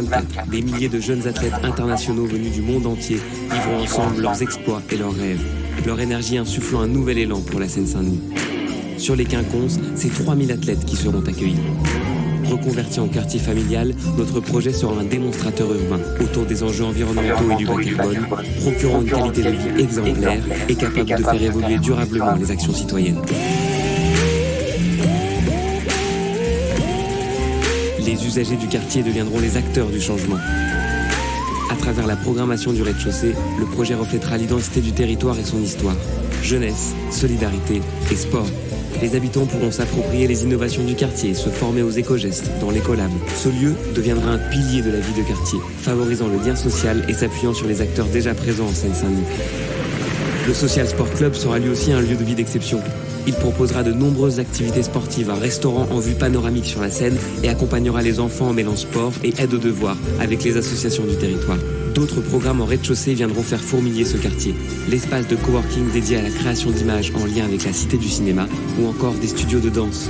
2024, des milliers de jeunes athlètes internationaux venus du monde entier vivront ensemble leurs exploits et leurs rêves, leur énergie insufflant un nouvel élan pour la Seine-Saint-Denis. Sur les quinconces, c'est 3000 athlètes qui seront accueillis. Reconverti en quartier familial, notre projet sera un démonstrateur urbain autour des enjeux environnementaux et du bas carbone, procurant une qualité de vie exemplaire et capable de faire évoluer durablement les actions citoyennes. Les usagers du quartier deviendront les acteurs du changement. À travers la programmation du rez-de-chaussée, le projet reflètera l'identité du territoire et son histoire. Jeunesse, solidarité et sport. Les habitants pourront s'approprier les innovations du quartier, se former aux éco-gestes dans l'écolab. Ce lieu deviendra un pilier de la vie de quartier, favorisant le lien social et s'appuyant sur les acteurs déjà présents en Seine-Saint-Denis. Le Social Sport Club sera lui aussi un lieu de vie d'exception. Il proposera de nombreuses activités sportives, un restaurant en vue panoramique sur la Seine et accompagnera les enfants en mêlant sport et aide aux devoirs avec les associations du territoire. D'autres programmes en rez-de-chaussée viendront faire fourmiller ce quartier. L'espace de coworking dédié à la création d'images en lien avec la Cité du cinéma ou encore des studios de danse.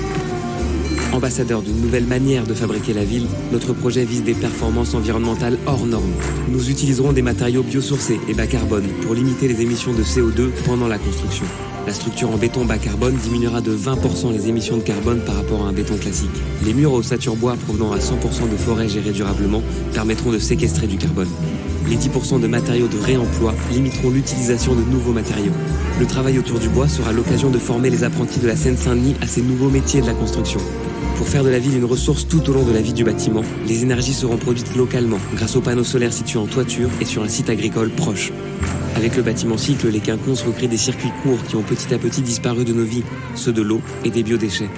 Ambassadeur d'une nouvelle manière de fabriquer la ville, notre projet vise des performances environnementales hors normes. Nous utiliserons des matériaux biosourcés et bas carbone pour limiter les émissions de CO2 pendant la construction. La structure en béton bas carbone diminuera de 20% les émissions de carbone par rapport à un béton classique. Les murs aux ossature bois provenant à 100% de forêts gérées durablement permettront de séquestrer du carbone. Les 10% de matériaux de réemploi limiteront l'utilisation de nouveaux matériaux. Le travail autour du bois sera l'occasion de former les apprentis de la Seine-Saint-Denis à ces nouveaux métiers de la construction. Pour faire de la ville une ressource tout au long de la vie du bâtiment, les énergies seront produites localement grâce aux panneaux solaires situés en toiture et sur un site agricole proche. Avec le bâtiment cycle, les quinconces recréent des circuits courts qui ont petit à petit disparu de nos vies, ceux de l'eau et des biodéchets.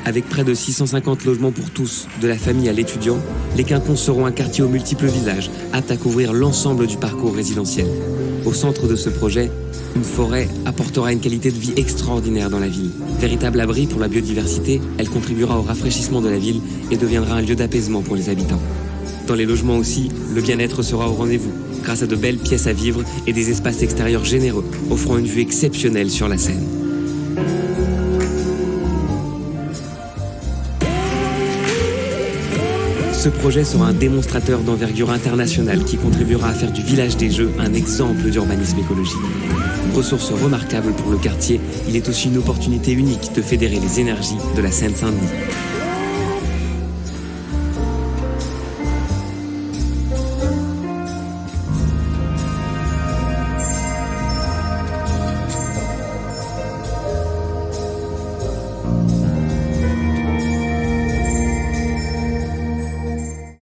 Avec près de 650 logements pour tous, de la famille à l'étudiant, les quinconces seront un quartier aux multiples visages, apte à couvrir l'ensemble du parcours résidentiel. Au centre de ce projet, une forêt apportera une qualité de vie extraordinaire dans la ville. Véritable abri pour la biodiversité, elle contribuera au rafraîchissement de la ville et deviendra un lieu d'apaisement pour les habitants. Dans les logements aussi, le bien-être sera au rendez-vous, grâce à de belles pièces à vivre et des espaces extérieurs généreux, offrant une vue exceptionnelle sur la Seine. Ce projet sera un démonstrateur d'envergure internationale qui contribuera à faire du village des Jeux un exemple d'urbanisme écologique. Ressource remarquable pour le quartier, il est aussi une opportunité unique de fédérer les énergies de la Seine-Saint-Denis.